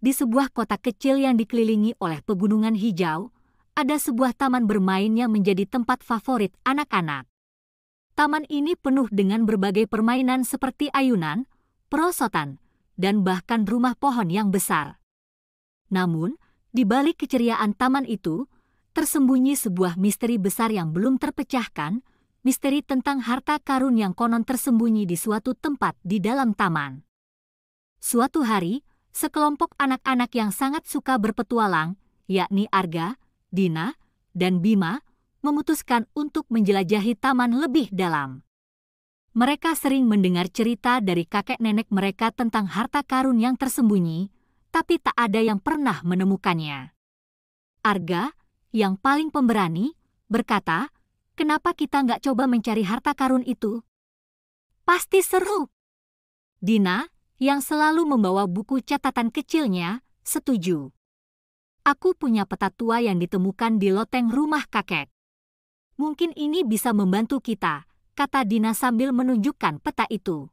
di sebuah kota kecil yang dikelilingi oleh pegunungan hijau, ada sebuah taman bermain yang menjadi tempat favorit anak-anak. Taman ini penuh dengan berbagai permainan seperti ayunan, perosotan, dan bahkan rumah pohon yang besar. Namun, di balik keceriaan taman itu, tersembunyi sebuah misteri besar yang belum terpecahkan, misteri tentang harta karun yang konon tersembunyi di suatu tempat di dalam taman. Suatu hari, sekelompok anak-anak yang sangat suka berpetualang, yakni Arga, Dina, dan Bima, memutuskan untuk menjelajahi taman lebih dalam. Mereka sering mendengar cerita dari kakek nenek mereka tentang harta karun yang tersembunyi, tapi tak ada yang pernah menemukannya. Arga, yang paling pemberani, berkata, "Kenapa kita nggak coba mencari harta karun itu? Pasti seru." Dina, yang selalu membawa buku catatan kecilnya, setuju. "Aku punya peta tua yang ditemukan di loteng rumah kakek. Mungkin ini bisa membantu kita," kata Dina sambil menunjukkan peta itu.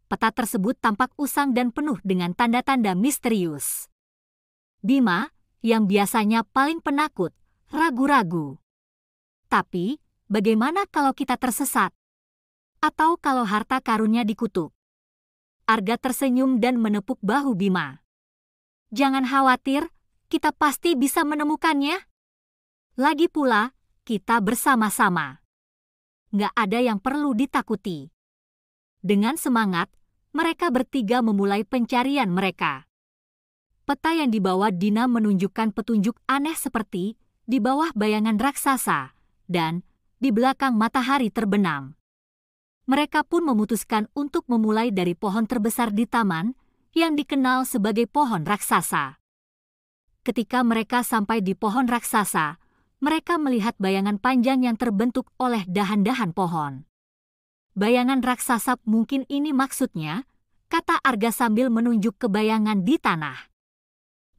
Peta tersebut tampak usang dan penuh dengan tanda-tanda misterius. Bima, yang biasanya paling penakut, ragu-ragu. "Tapi, bagaimana kalau kita tersesat? Atau kalau harta karunnya dikutuk?" Arga tersenyum dan menepuk bahu Bima. "Jangan khawatir, kita pasti bisa menemukannya. Lagi pula, kita bersama-sama. Nggak ada yang perlu ditakuti." Dengan semangat, mereka bertiga memulai pencarian mereka. Peta yang dibawa Dina menunjukkan petunjuk aneh seperti di bawah bayangan raksasa dan di belakang matahari terbenam. Mereka pun memutuskan untuk memulai dari pohon terbesar di taman yang dikenal sebagai pohon raksasa. Ketika mereka sampai di pohon raksasa, mereka melihat bayangan panjang yang terbentuk oleh dahan-dahan pohon. "Bayangan raksasa, mungkin ini maksudnya," kata Arga sambil menunjuk ke bayangan di tanah.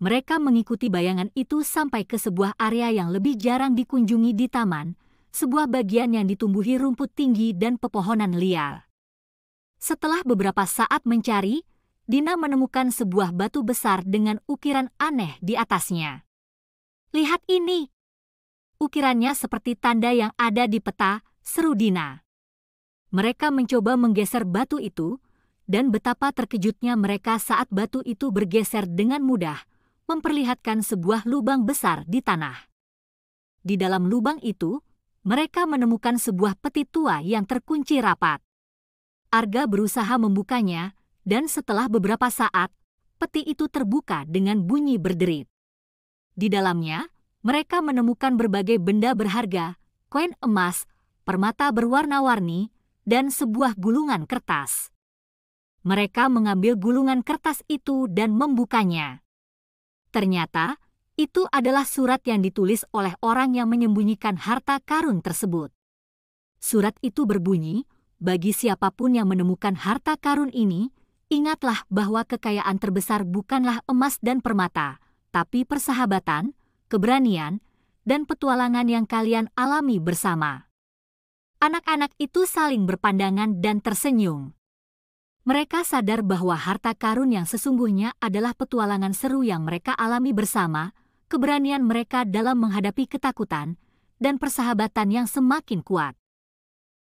Mereka mengikuti bayangan itu sampai ke sebuah area yang lebih jarang dikunjungi di taman, sebuah bagian yang ditumbuhi rumput tinggi dan pepohonan liar. Setelah beberapa saat mencari, Dina menemukan sebuah batu besar dengan ukiran aneh di atasnya. "Lihat ini! Ukirannya seperti tanda yang ada di peta," seru Dina. Mereka mencoba menggeser batu itu, dan betapa terkejutnya mereka saat batu itu bergeser dengan mudah, memperlihatkan sebuah lubang besar di tanah. Di dalam lubang itu, mereka menemukan sebuah peti tua yang terkunci rapat. Arga berusaha membukanya, dan setelah beberapa saat, peti itu terbuka dengan bunyi berderit. Di dalamnya, mereka menemukan berbagai benda berharga, koin emas, permata berwarna-warni, dan sebuah gulungan kertas. Mereka mengambil gulungan kertas itu dan membukanya. Ternyata, itu adalah surat yang ditulis oleh orang yang menyembunyikan harta karun tersebut. Surat itu berbunyi, "Bagi siapapun yang menemukan harta karun ini, ingatlah bahwa kekayaan terbesar bukanlah emas dan permata, tapi persahabatan, keberanian, dan petualangan yang kalian alami bersama." Anak-anak itu saling berpandangan dan tersenyum. Mereka sadar bahwa harta karun yang sesungguhnya adalah petualangan seru yang mereka alami bersama, keberanian mereka dalam menghadapi ketakutan, dan persahabatan yang semakin kuat.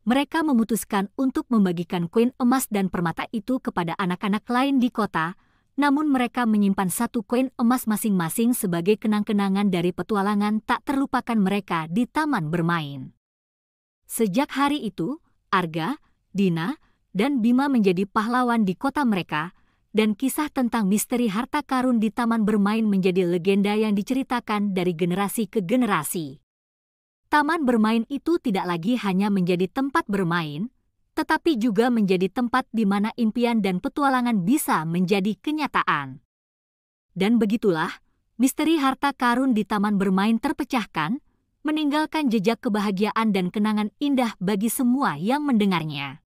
Mereka memutuskan untuk membagikan koin emas dan permata itu kepada anak-anak lain di kota, namun mereka menyimpan satu koin emas masing-masing sebagai kenang-kenangan dari petualangan tak terlupakan mereka di taman bermain. Sejak hari itu, Arga, Dina, dan Bima menjadi pahlawan di kota mereka, dan kisah tentang misteri harta karun di taman bermain menjadi legenda yang diceritakan dari generasi ke generasi. Taman bermain itu tidak lagi hanya menjadi tempat bermain, tetapi juga menjadi tempat di mana impian dan petualangan bisa menjadi kenyataan. Dan begitulah, misteri harta karun di taman bermain terpecahkan, meninggalkan jejak kebahagiaan dan kenangan indah bagi semua yang mendengarnya.